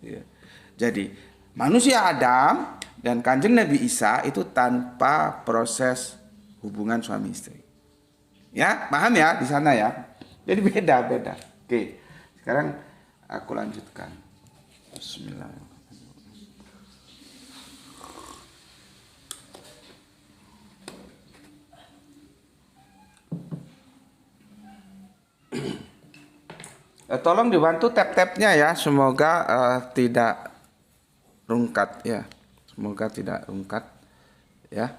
Ya. Jadi manusia Adam dan Kanjeng Nabi Isa itu tanpa proses hubungan suami istri. Ya, paham ya di sana ya. Jadi beda. Oke. Sekarang aku lanjutkan. Bismillahirrahmanirrahim. Tolong dibantu tab-tabnya ya, semoga tidak rungkat ya. Semoga tidak rungkat ya.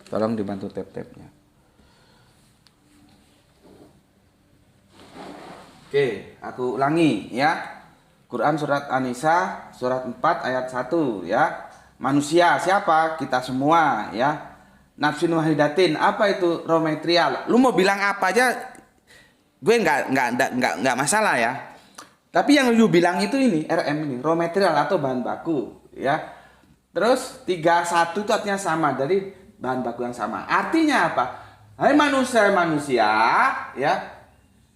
Tolong dibantu tab-tabnya. Oke, aku ulangi ya. Quran surat An-Nisa surat 4 ayat 1 ya. Manusia siapa? Kita semua ya. Nafsin wahidatin, apa itu raw material? Lu mau bilang apa aja gue nggak masalah ya. Tapi yang lu bilang itu ini RM ini raw material atau bahan baku ya. Terus 31 itu artinya sama, dari bahan baku yang sama. Artinya apa? Hai manusia ya,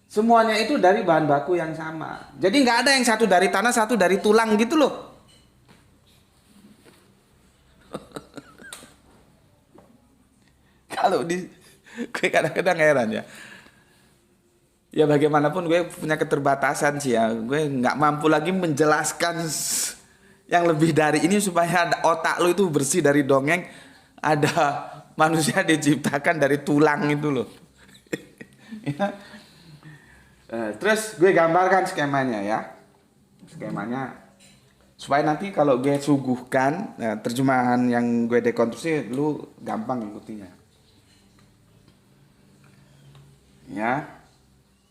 semuanya itu dari bahan baku yang sama. Jadi nggak ada yang satu dari tanah, satu dari tulang gitu loh. Kalau gue kadang-kadang heran ya. Ya bagaimanapun gue punya keterbatasan sih ya. Gue nggak mampu lagi menjelaskan yang lebih dari ini supaya otak lo itu bersih dari dongeng. Ada manusia diciptakan dari tulang itu loh. Ya. Terus gue gambarkan skemanya ya. Skemanya supaya nanti kalau gue suguhkan terjemahan yang gue dekonstruksi lu gampang ngikutinya. Ya.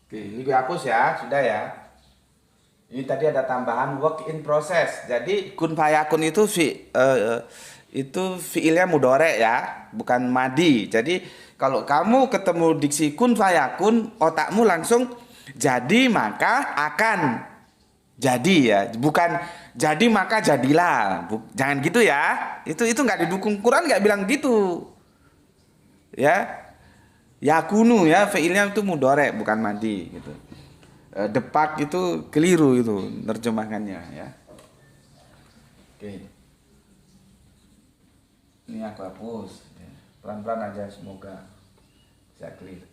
Oke, ini gue hapus ya, sudah ya. Ini tadi ada tambahan work in process. Jadi kun fayakun itu itu fiilnya mudhore ya, bukan madi. Jadi kalau kamu ketemu diksi kun fayakun, otakmu langsung jadi maka akan jadi ya, bukan jadi maka jadilah. Jangan gitu ya. Itu nggak didukung Quran, nggak bilang gitu. Ya. Yakunu ya, fiilnya itu mudhore bukan madi gitu. Depak itu keliru itu terjemahannya ya. Oke. Ini aku hapus. Pelan-pelan aja semoga bisa clear.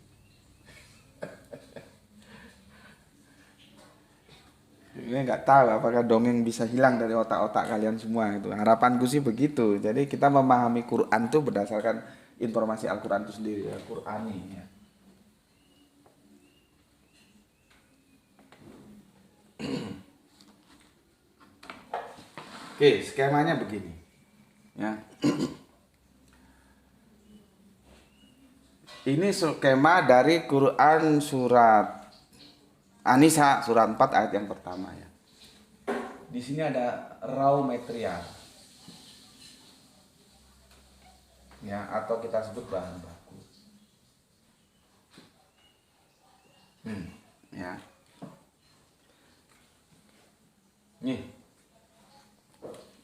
Gue nggak tahu apakah dongeng bisa hilang dari otak-otak kalian semua itu. Harapanku sih begitu. Jadi kita memahami Quran itu berdasarkan informasi Al-Quran itu sendiri ya, Qur'ani ya. Oke, skemanya begini ya. Ini skema dari Quran surat An-Nisa surat 4 ayat yang pertama ya. Di sini ada raw material ya, atau kita sebut bahan baku. Ya. Nih.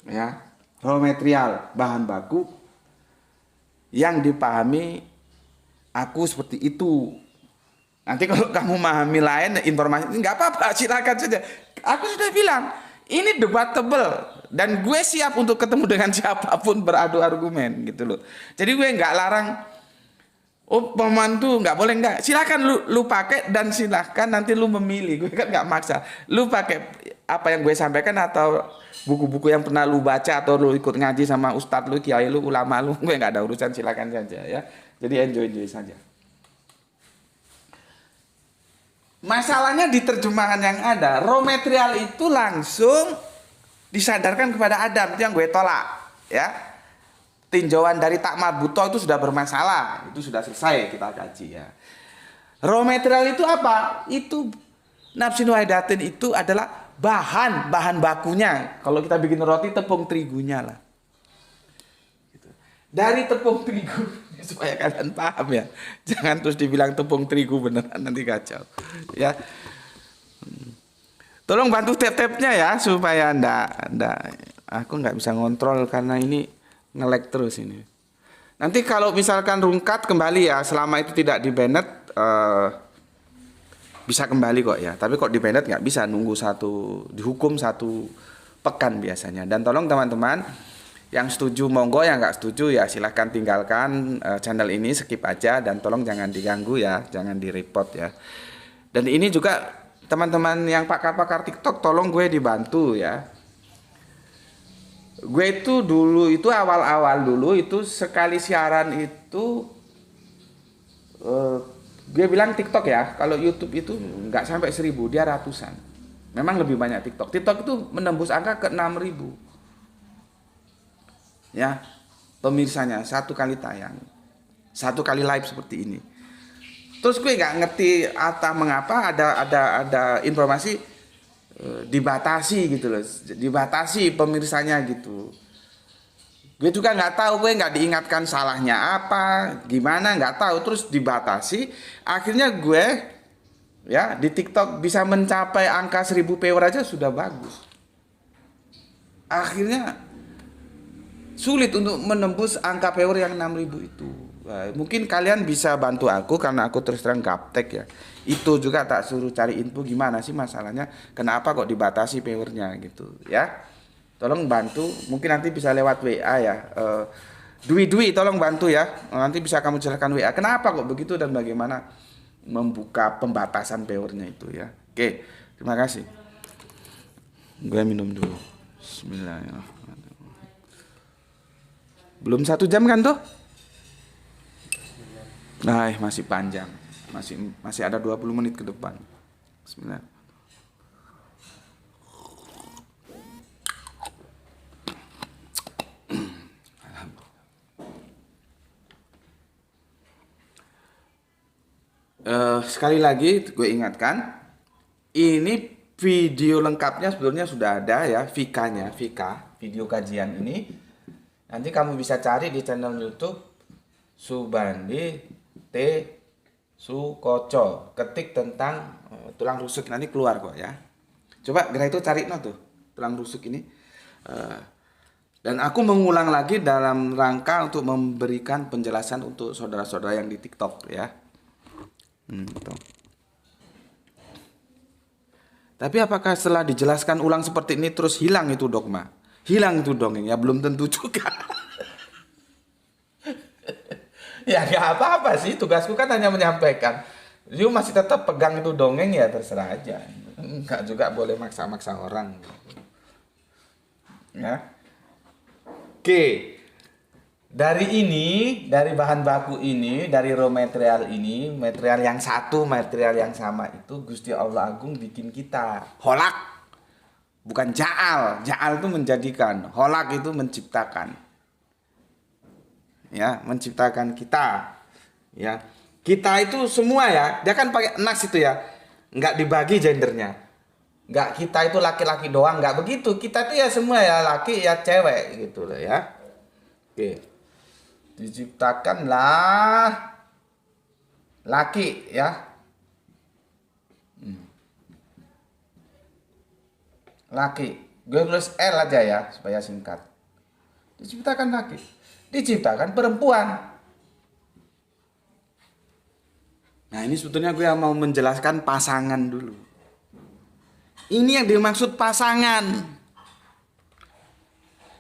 Ya, raw material, bahan baku yang dipahami aku seperti itu. Nanti kalau kamu memahami lain informasi nggak apa-apa, silakan saja. Aku sudah bilang, ini debatable dan gue siap untuk ketemu dengan siapapun beradu argumen gitu loh. Jadi gue nggak larang. Oh pemandu nggak boleh nggak. Silakan lu pakai dan silakan nanti lu memilih. Gue kan nggak maksa. Lu pakai apa yang gue sampaikan atau buku-buku yang pernah lu baca atau lu ikut ngaji sama ustadz lu, kiai lu, ulama lu. Gue nggak ada urusan, silakan saja ya. Jadi enjoy saja. Masalahnya di terjemahan yang ada, raw material itu langsung disadarkan kepada Adam, itu yang gue tolak, ya. Tinjauan dari tak marbuto itu sudah bermasalah, itu sudah selesai kita kaji ya. Raw material itu apa? Itu nafsin wahidatin itu adalah bahan bakunya. Kalau kita bikin roti, tepung terigunya lah. Dari tepung terigu, supaya kalian paham ya, jangan terus dibilang tepung terigu beneran, nanti kacau ya. Tolong bantu tab-tabnya ya supaya aku nggak bisa ngontrol karena ini nge-lag terus ini. Nanti kalau misalkan rungkat kembali ya, selama itu tidak di banned bisa kembali kok ya. Tapi kok di banned nggak bisa, nunggu dihukum 1 pekan biasanya. Dan tolong teman-teman yang setuju monggo, yang nggak setuju ya silahkan tinggalkan channel ini, skip aja, dan tolong jangan diganggu ya, jangan di report ya. Dan ini juga teman-teman yang pakar-pakar TikTok, tolong gue dibantu ya. Gue itu dulu itu awal-awal dulu itu sekali siaran itu gue bilang TikTok ya, kalau YouTube itu nggak sampai 1.000, dia ratusan. Memang lebih banyak TikTok. TikTok itu menembus angka ke 6.000 ya pemirsanya satu kali tayang, satu kali live seperti ini. Terus gue nggak ngerti mengapa ada informasi dibatasi gitu loh, dibatasi pemirsanya gitu. Gue juga nggak tahu, gue nggak diingatkan salahnya apa, gimana nggak tahu. Terus dibatasi, akhirnya gue ya di TikTok bisa mencapai angka 1.000 viewer aja sudah bagus. Akhirnya sulit untuk menembus angka viewer yang 6.000 itu. Nah, mungkin kalian bisa bantu aku karena aku terus terang gaptek ya. Itu juga tak suruh cari info gimana sih masalahnya, kenapa kok dibatasi viewernya gitu ya. Tolong bantu, mungkin nanti bisa lewat WA ya. Dwi tolong bantu ya. Nanti bisa kamu jelaskan WA kenapa kok begitu dan bagaimana membuka pembatasan viewernya itu ya. Oke, terima kasih. Gue minum dulu. Bismillahirrahmanirrahim. Belum 1 jam kan tuh? Nah, masih panjang. Masih ada 20 menit ke depan. Bismillah. Sekali lagi gue ingatkan, ini video lengkapnya sebetulnya sudah ada ya, Vika video kajian ini. Nanti kamu bisa cari di channel YouTube Subandi T Sukoco, ketik tentang tulang rusuk, nanti keluar kok ya. Coba gerak itu cari tuh tulang rusuk ini. Dan aku mengulang lagi dalam rangka untuk memberikan penjelasan untuk saudara-saudara yang di TikTok ya. Gitu. Tapi apakah setelah dijelaskan ulang seperti ini terus hilang itu dogma? Hilang itu dongeng? Ya belum tentu juga. Ya gak apa-apa sih, tugasku kan hanya menyampaikan. You masih tetap pegang itu dongeng ya terserah aja. Enggak juga boleh maksa-maksa orang. Ya. Oke. Dari bahan baku ini, dari raw material ini, material yang satu, material yang sama itu Gusti Allah Agung bikin kita holak, bukan ja'al. Ja'al itu menjadikan, holak itu menciptakan. Ya, menciptakan kita. Ya, kita itu semua ya, dia kan pakai nas itu ya, nggak dibagi gendernya. Nggak kita itu laki-laki doang, nggak begitu. Kita tuh ya semua ya laki ya cewek gitu loh ya. Oke. Diciptakanlah laki ya. Laki. Gue tulis L aja ya supaya singkat. Diciptakan laki. Diciptakan perempuan. Nah, ini sebetulnya gue mau menjelaskan pasangan dulu. Ini yang dimaksud pasangan.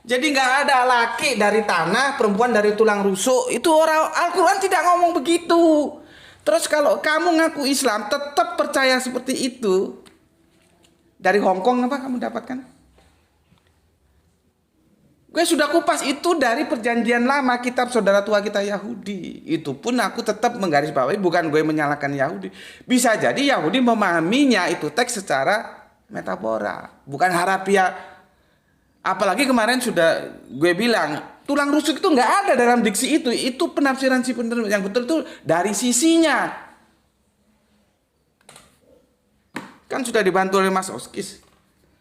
Jadi nggak ada laki dari tanah, perempuan dari tulang rusuk. Itu orang Al-Quran tidak ngomong begitu. Terus kalau kamu ngaku Islam, tetap percaya seperti itu. Dari Hongkong apa kamu dapatkan? Gue sudah kupas itu dari perjanjian lama, kitab saudara tua kita Yahudi. Itu pun aku tetap menggarisbawahi, bukan gue menyalahkan Yahudi. Bisa jadi Yahudi memahaminya itu teks secara metafora, bukan harafiah. Apalagi kemarin sudah gue bilang, tulang rusuk itu nggak ada dalam diksi itu. Itu penafsiran si penerima. Yang betul itu dari sisinya. Kan sudah dibantu oleh Mas Oskis.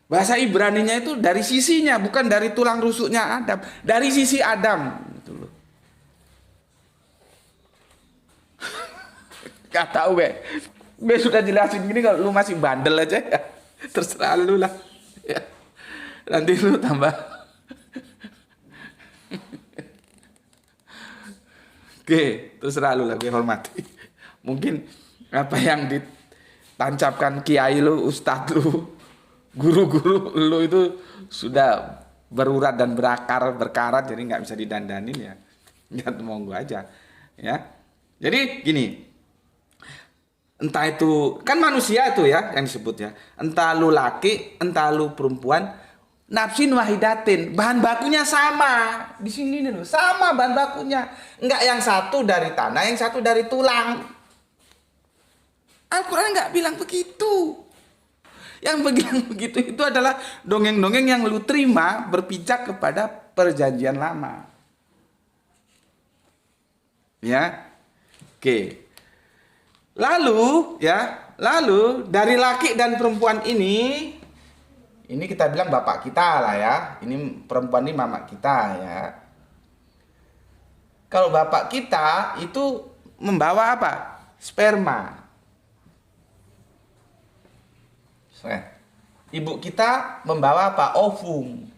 Bahasa Ibraninya itu dari sisinya, bukan dari tulang rusuknya Adam. Dari sisi Adam. Gitu loh. Gak tahu be. Gue sudah jelasin gini, kalau lu masih bandel aja ya. Terserah lu lah. Ya. Nanti lu tambah. Oke, terserah lu lah, gue hormati. Mungkin apa yang ditancapkan kiai lu, ustadz lu, guru-guru lu itu sudah berurat dan berkarat jadi nggak bisa didandanin ya. Ya monggo aja ya. Jadi gini, entah itu kan manusia itu ya yang disebut ya, entah lu laki entah lu perempuan, nafsin wahidatin, bahan bakunya sama di sini nih loh, sama bahan bakunya, enggak yang satu dari tanah yang satu dari tulang. Al-Quran nggak bilang begitu. Yang bilang begitu itu adalah dongeng-dongeng yang lu terima berpijak kepada perjanjian lama. Ya, oke. Lalu dari laki dan perempuan ini kita bilang bapak kita lah ya. Ini perempuan ini mama kita ya. Kalau bapak kita itu membawa apa? Sperma. Ibu kita membawa apa? Ovum.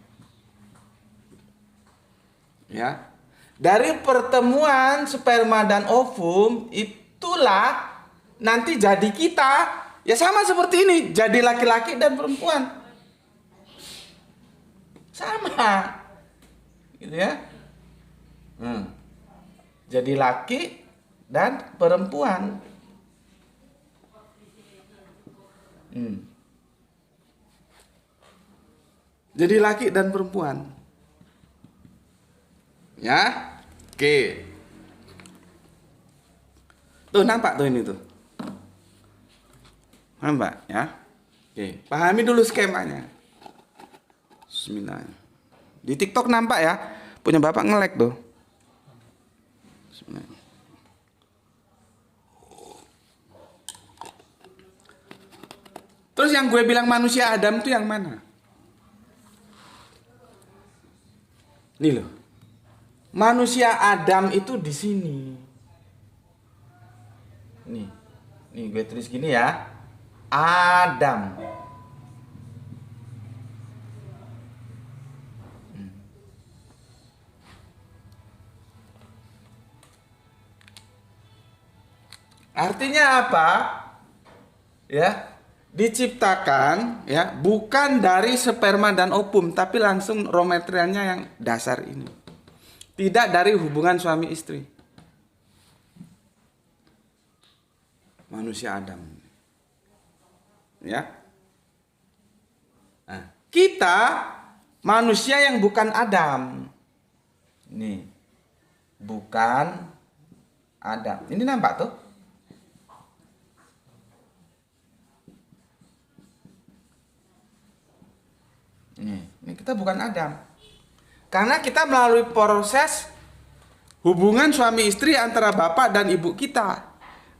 Ya. Dari pertemuan sperma dan ovum itulah nanti jadi kita. Ya sama seperti ini, jadi laki-laki dan perempuan. Sama. Gitu ya. Jadi laki dan perempuan. Jadi laki dan perempuan. Ya. Oke. Tuh nampak tuh ini tuh. Nampak ya. Oke, pahami dulu skemanya. Bismillah. Di TikTok nampak ya. Punya bapak nge-lag tuh. Bismillah. Terus yang gue bilang manusia Adam tuh yang mana? Nih loh. Manusia Adam itu di sini. Nih gue tulis gini ya. Adam. Artinya apa? Ya. Diciptakan ya bukan dari sperma dan ovum tapi langsung raw materialnya yang dasar ini, tidak dari hubungan suami istri. Manusia Adam ya. Nah, kita manusia yang bukan Adam nih, bukan Adam. Ini nampak tuh. Ini kita bukan Adam. Karena kita melalui proses hubungan suami istri antara bapak dan ibu kita.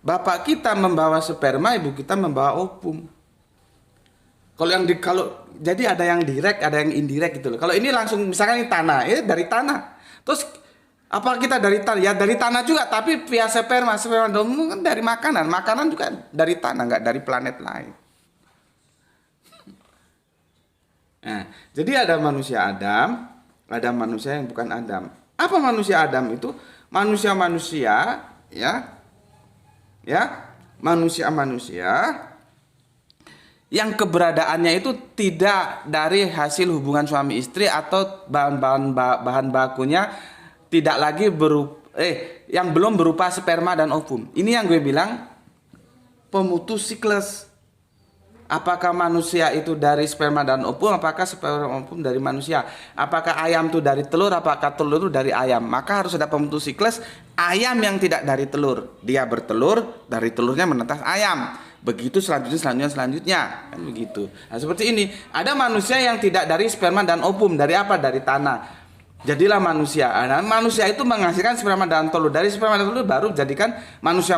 Bapak kita membawa sperma, ibu kita membawa ovum. Kalau jadi ada yang direct, ada yang indirect gitu loh. Kalau ini langsung misalkan ini tanah, dari tanah. Terus apa kita dari tanah? Ya dari tanah juga, tapi via sperma dan ovum kan dari makanan. Makanan juga dari tanah, nggak dari planet lain. Nah, jadi ada manusia Adam, ada manusia yang bukan Adam. Apa manusia Adam itu? Manusia-manusia manusia-manusia yang keberadaannya itu tidak dari hasil hubungan suami istri atau bahan bakunya tidak lagi yang belum berupa sperma dan ovum. Ini yang gue bilang pemutus siklus. Apakah manusia itu dari sperma dan ovum? Apakah sperma dan ovum dari manusia? Apakah ayam itu dari telur? Apakah telur itu dari ayam? Maka harus ada pemutus siklus. Ayam yang tidak dari telur, dia bertelur, dari telurnya menetas ayam. Begitu selanjutnya kan begitu. Nah, seperti ini. Ada manusia yang tidak dari sperma dan ovum. Dari apa? Dari tanah. Jadilah manusia. Nah, manusia itu menghasilkan sperma dan telur. Dari sperma dan telur baru jadikan manusia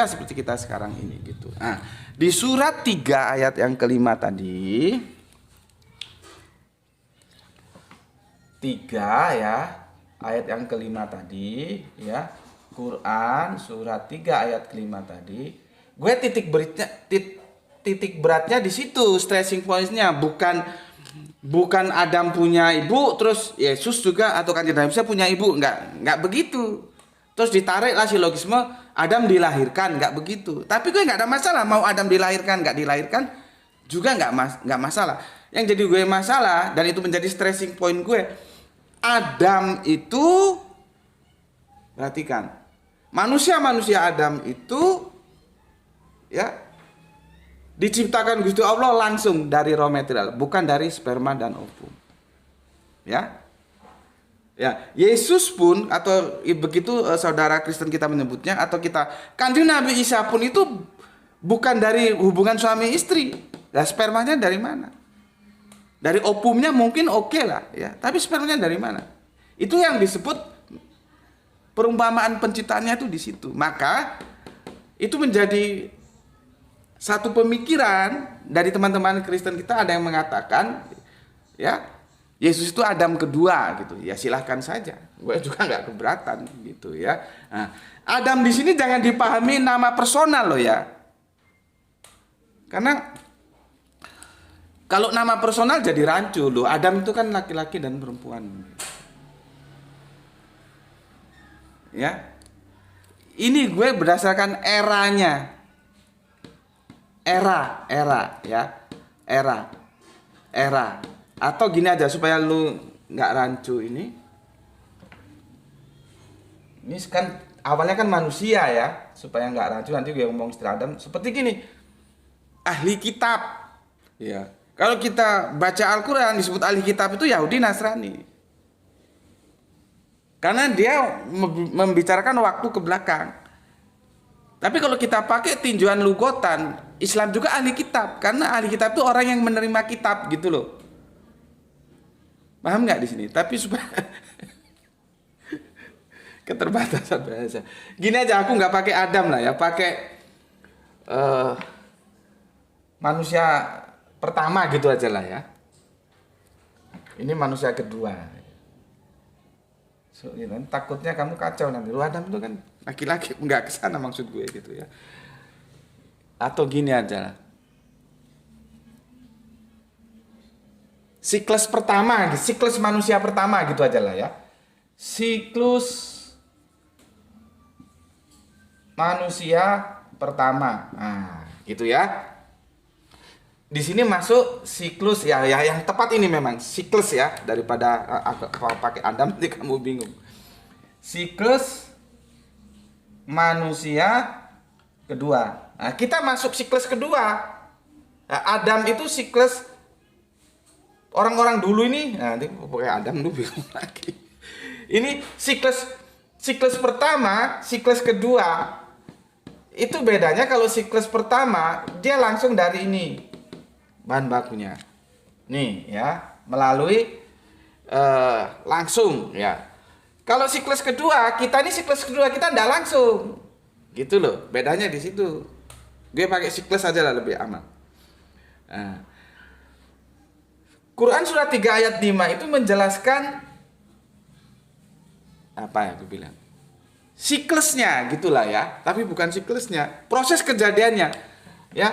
seperti kita sekarang ini gitu. Nah, di surat 3 ayat yang kelima tadi, 3 ya, ayat yang kelima tadi ya, Quran surat 3 ayat kelima tadi, gue titik beratnya di situ, stressing pointsnya bukan Adam punya ibu terus Yesus juga atau Kanjeng Nabi Musa punya ibu, nggak begitu. Terus ditariklah silogisme Adam dilahirkan, nggak begitu. Tapi gue nggak ada masalah mau Adam dilahirkan nggak dilahirkan, juga nggak masalah. Yang jadi gue masalah dan itu menjadi stressing point gue, Adam itu, perhatikan, manusia Adam itu ya diciptakan Gusti Allah langsung dari raw material, bukan dari sperma dan ovum. Ya. Ya, Yesus pun atau begitu saudara Kristen kita menyebutnya atau kita Kanjeng Nabi Isa pun itu bukan dari hubungan suami istri. Lah spermanya dari mana? Dari ovumnya mungkin oke lah ya, tapi spermanya dari mana? Itu yang disebut perumpamaan penciptaannya itu di situ. Maka itu menjadi satu pemikiran dari teman-teman Kristen kita, ada yang mengatakan ya Yesus itu Adam kedua gitu. Ya silahkan saja. Gue juga nggak keberatan gitu ya. Nah, Adam di sini jangan dipahami nama personal loh ya. Karena kalau nama personal jadi rancu loh. Adam itu kan laki-laki dan perempuan. Ya. Ini gue berdasarkan eranya. Era ya. Era. Atau gini aja supaya lu nggak rancu ini. Ini kan awalnya kan manusia ya, supaya nggak rancu nanti gue ngomong istilah Adam seperti gini. Ahli kitab. Ya. Kalau kita baca Al-Qur'an disebut ahli kitab itu Yahudi Nasrani. Karena dia membicarakan waktu ke belakang. Tapi kalau kita pakai tinjauan lugotan, Islam juga ahli kitab, karena ahli kitab itu orang yang menerima kitab gitu loh. Paham nggak di sini? Tapi supaya keterbatasan bahasa. Gini aja, aku nggak pakai Adam lah ya, pakai manusia pertama gitu aja lah ya. Ini manusia kedua. So, ya, takutnya kamu kacau nanti. Lu Adam itu kan laki-laki, nggak kesana maksud gue gitu ya. Atau gini aja lah. Siklus pertama, siklus manusia pertama gitu aja lah ya. Siklus manusia pertama. Nah, gitu ya. Di sini masuk siklus ya yang tepat ini memang siklus ya, daripada pakai Adam nanti kamu bingung. Siklus manusia kedua. Nah, kita masuk siklus kedua. Nah, Adam itu siklus orang-orang dulu ini, nah, nanti pakai Adam dulu bingung lagi. Ini siklus pertama, siklus kedua. Itu bedanya, kalau siklus pertama dia langsung dari ini bahan bakunya. Nih ya, melalui langsung ya. Kalau siklus kedua, kita enggak langsung. Gitu loh, bedanya di situ. Gue pakai siklus aja lah lebih aman. Nah, Quran surah 3 ayat 5 itu menjelaskan apa ya gue bilang? Siklusnya gitulah ya, tapi bukan siklusnya, proses kejadiannya. Ya,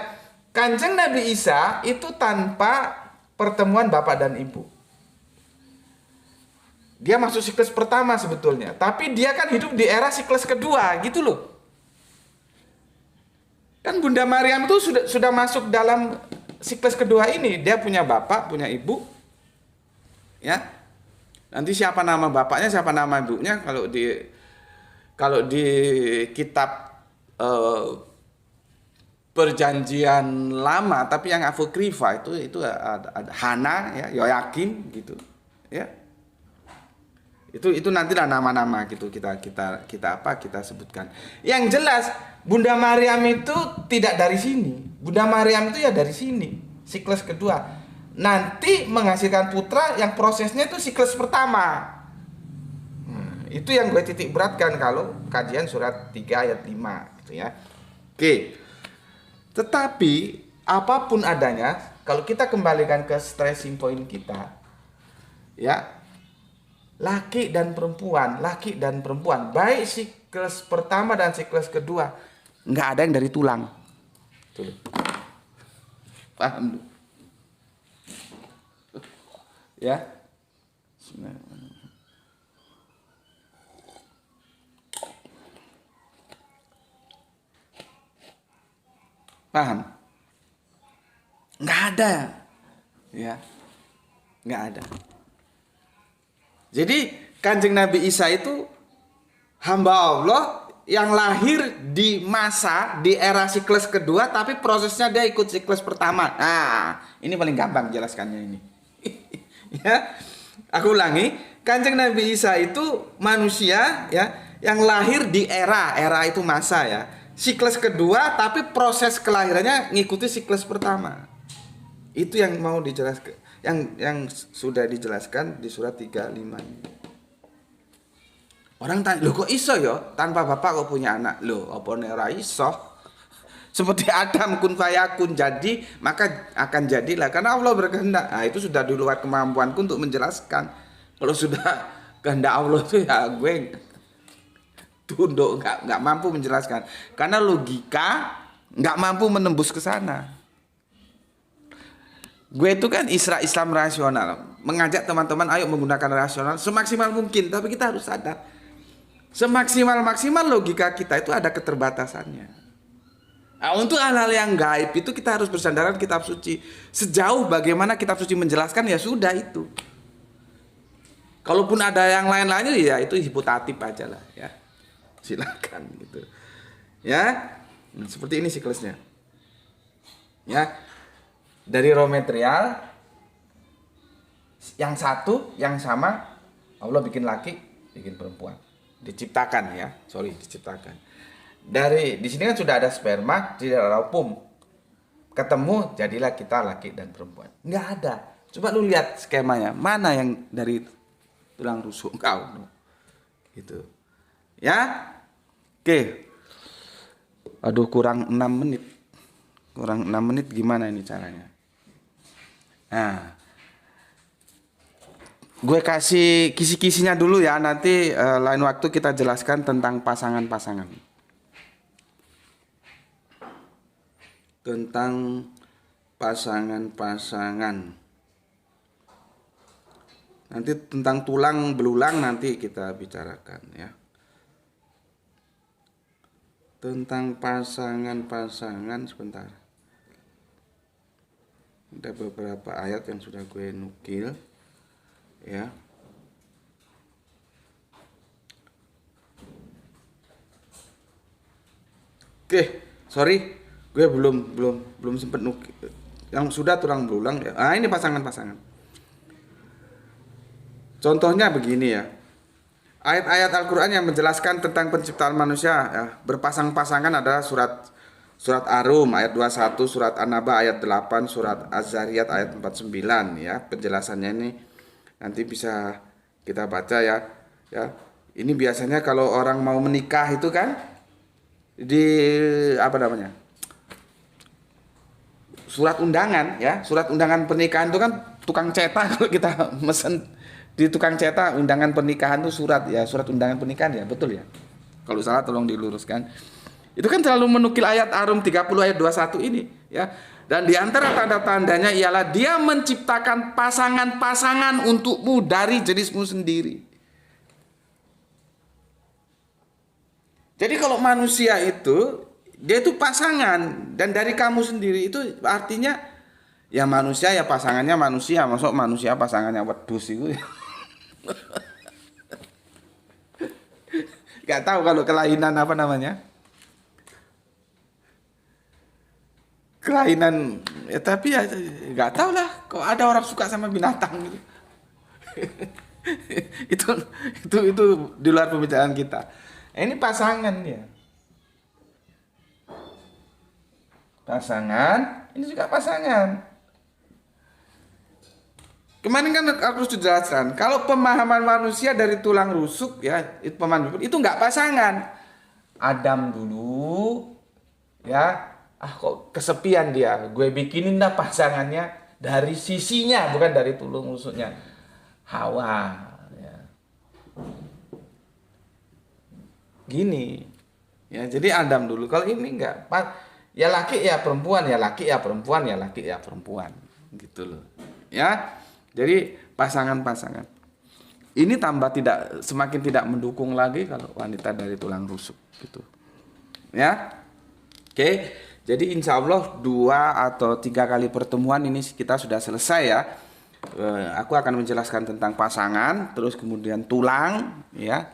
Kanjeng Nabi Isa itu tanpa pertemuan bapak dan ibu. Dia masuk siklus pertama sebetulnya, tapi dia kan hidup di era siklus kedua gitu loh. Kan Bunda Maryam itu sudah masuk dalam siklus kedua ini. Dia punya bapak, punya ibu. Ya. Nanti siapa nama bapaknya, siapa nama ibunya kalau di kitab perjanjian lama, tapi yang apokrifa itu ada Hana ya, Yoyakim gitu. Ya. Itu nantilah nama-nama gitu kita sebutkan. Yang jelas Bunda Maryam itu tidak dari sini. Bunda Maryam itu ya dari sini, siklus kedua. Nanti menghasilkan putra yang prosesnya itu siklus pertama. Itu yang gue titik beratkan kalau kajian surat 3 ayat 5 gitu ya. Oke. Tetapi apapun adanya, kalau kita kembalikan ke stressing point kita, ya, laki dan perempuan, baik siklus pertama dan siklus kedua, nggak ada yang dari tulang. Tuh. Paham? Ya. Paham? nggak ada, ya, nggak ada. Jadi Kanjeng Nabi Isa itu hamba Allah yang lahir di era siklus kedua, tapi prosesnya dia ikut siklus pertama. Nah, ini paling gampang jelaskannya ini. Ya, aku ulangi, Kanjeng Nabi Isa itu manusia ya yang lahir di era itu masa ya. Siklus kedua, tapi proses kelahirannya ngikuti siklus pertama. Itu yang mau dijelaskan, yang sudah dijelaskan di surat 35 ini. Orang tanya, "Loh kok iso ya? Tanpa bapak kok punya anak?" Loh, apa ora iso? Seperti Adam, kun fayakun, jadi maka akan jadilah, karena Allah berkehendak. Nah, itu sudah di luar kemampuanku untuk menjelaskan. Kalau sudah kehendak Allah itu ya gue tunduk, nggak mampu menjelaskan. Karena logika nggak mampu menembus ke sana. Gue itu kan Islam rasional, mengajak teman-teman ayo menggunakan rasional semaksimal mungkin, tapi kita harus sadar semaksimal logika kita itu ada keterbatasannya. Nah, untuk hal-hal yang gaib itu kita harus bersandaran kitab suci. Sejauh bagaimana kitab suci menjelaskan ya sudah itu. Kalaupun ada yang lain-lainnya ya itu hipotetatif aja lah ya. Silakan gitu. Ya. Nah, seperti ini siklusnya. Ya. Dari raw material yang satu, yang sama, Allah bikin laki, bikin perempuan. Diciptakan ya, diciptakan. Di sini kan sudah ada sperma, tidak ada ovum. Ketemu, jadilah kita laki dan perempuan. Nggak ada. Coba lu lihat skemanya, mana yang dari tulang rusuk kau? Gitu. Ya? Oke. Aduh, kurang 6 menit. Kurang 6 menit gimana ini caranya? Nah, gue kasih kisi-kisinya dulu ya, nanti lain waktu kita jelaskan tentang pasangan-pasangan. Tentang pasangan-pasangan. Nanti tentang tulang belulang nanti kita bicarakan ya. Tentang pasangan-pasangan sebentar. Ada beberapa ayat yang sudah gue nukil ya. Oke, sorry, gue belum sempat nukil. Yang sudah tulang belulang ya. Ah, ini pasangan-pasangan. Contohnya begini ya. Ayat-ayat Al-Qur'an yang menjelaskan tentang penciptaan manusia ya, berpasang-pasangan adalah surat Ar-Rum ayat 21, surat An-Naba ayat 8, surat Az-Zariyat ayat 49 ya. Penjelasannya ini nanti bisa kita baca ya. Ya. Ini biasanya kalau orang mau menikah itu kan di apa namanya? Surat undangan ya. Surat undangan pernikahan itu kan tukang cetak kalau kita mesen di tukang cetak undangan pernikahan itu surat undangan pernikahan ya, betul ya. Kalau salah tolong diluruskan. Itu kan selalu menukil ayat Ar-Rum 30 ayat 21 ini ya. Dan di antara tanda-tandanya ialah dia menciptakan pasangan-pasangan untukmu dari jenismu sendiri. Jadi kalau manusia itu dia itu pasangan dan dari kamu sendiri, itu artinya ya manusia ya pasangannya manusia, masuk manusia pasangannya wedhus itu. Gak tahu kalau kelainan apa namanya. Kelainan ya, tapi ya nggak tahu lah kok ada orang suka sama binatang gitu. itu di luar pembicaraan kita. Ini pasangan ya, pasangan ini juga pasangan. Kemarin kan aku sudah jelaskan kalau pemahaman manusia dari tulang rusuk ya, itu nggak pasangan. Adam dulu ya, kok kesepian dia, gue bikinin dah pasangannya dari sisinya, bukan dari tulang rusuknya. Hawa ya. Gini ya, jadi Adam dulu. Kalau ini enggak, ya laki ya perempuan, ya laki ya perempuan, ya laki ya perempuan gitu loh ya. Jadi pasangan-pasangan ini semakin tidak mendukung lagi kalau wanita dari tulang rusuk gitu ya. Oke. Jadi insya Allah 2 atau 3 kali pertemuan ini kita sudah selesai ya. Aku akan menjelaskan tentang pasangan, terus kemudian tulang, ya,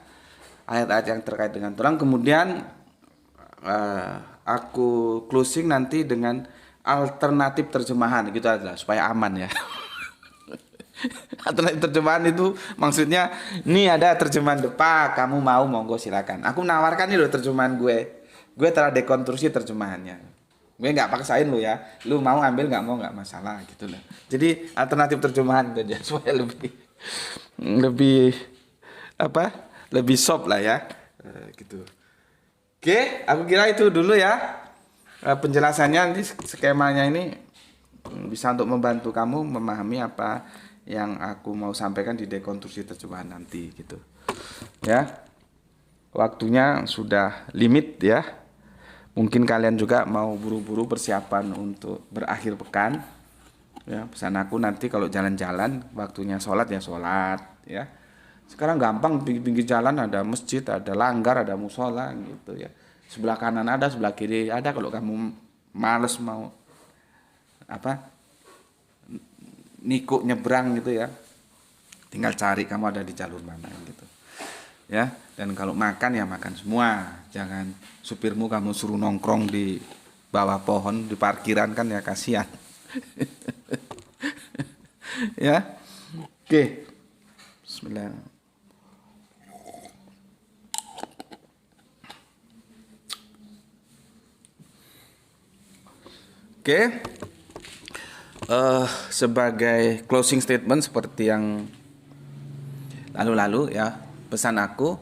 ayat-ayat yang terkait dengan tulang. Kemudian aku closing nanti dengan alternatif terjemahan gitu aja supaya aman ya. Alternatif terjemahan itu maksudnya ini ada terjemahan Depak, kamu mau monggo silakan. Aku menawarkan nih loh terjemahan gue telah dekonstruksi terjemahannya. Gue nggak paksain lo ya, lu mau ambil nggak mau nggak masalah gitu loh. Jadi alternatif terjemahan itu aja supaya lebih apa, lebih soft lah ya, gitu. Oke, aku kira itu dulu ya penjelasannya. Nanti skemanya ini bisa untuk membantu kamu memahami apa yang aku mau sampaikan di dekonstruksi terjemahan nanti gitu ya. Waktunya sudah limit ya. Mungkin kalian juga mau buru-buru persiapan untuk berakhir pekan ya. Pesan aku nanti kalau jalan-jalan waktunya sholat ya sholat ya. Sekarang gampang, pinggir jalan ada masjid, ada langgar, ada musola gitu ya. Sebelah kanan ada, sebelah kiri ada. Kalau kamu males mau apa, nikuk nyebrang gitu ya, tinggal cari kamu ada di jalur mana gitu ya. Dan kalau makan ya makan semua, jangan supirmu kamu suruh nongkrong di bawah pohon di parkiran, kan ya kasihan. Ya, oke, Bismillah. Oke, sebagai closing statement seperti yang lalu-lalu ya, pesan aku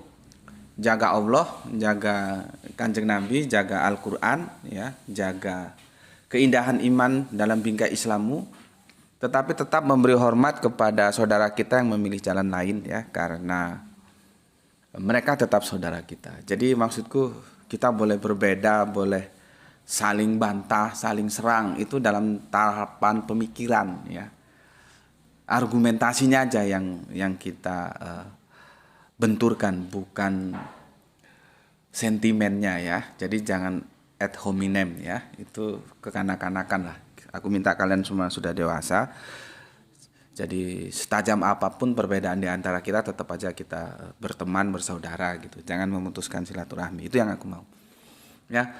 jaga Allah, jaga Kanjeng Nabi, jaga Al-Quran ya, jaga keindahan iman dalam bingkai Islammu, tetapi tetap memberi hormat kepada saudara kita yang memilih jalan lain ya, karena mereka tetap saudara kita. Jadi maksudku kita boleh berbeda, boleh saling bantah, saling serang, itu dalam tahapan pemikiran ya. Argumentasinya aja yang kita benturkan, bukan sentimennya ya. Jadi jangan ad hominem ya, itu kekanak-kanakan lah. Aku minta kalian semua sudah dewasa. Jadi setajam apapun perbedaan di antara kita, tetap aja kita berteman, bersaudara gitu. Jangan memutuskan silaturahmi, itu yang aku mau. Ya.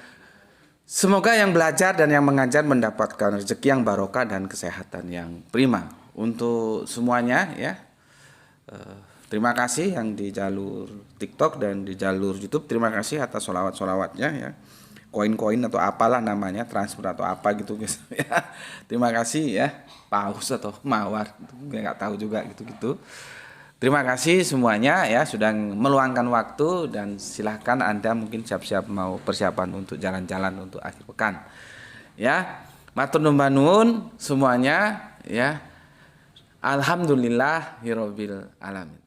Semoga yang belajar dan yang mengajar mendapatkan rezeki yang barokah dan kesehatan yang prima untuk semuanya ya. Terima kasih yang di jalur TikTok dan di jalur YouTube. Terima kasih atas sholawat-sholawatnya ya. Koin-koin atau apalah namanya, transfer atau apa gitu guys ya. Terima kasih ya. Paus atau mawar, nggak tahu juga gitu-gitu. Terima kasih semuanya ya sudah meluangkan waktu, dan silahkan Anda mungkin siap-siap mau persiapan untuk jalan-jalan untuk akhir pekan. Ya, matur nuwun semuanya ya. Alhamdulillahirabbil alamin.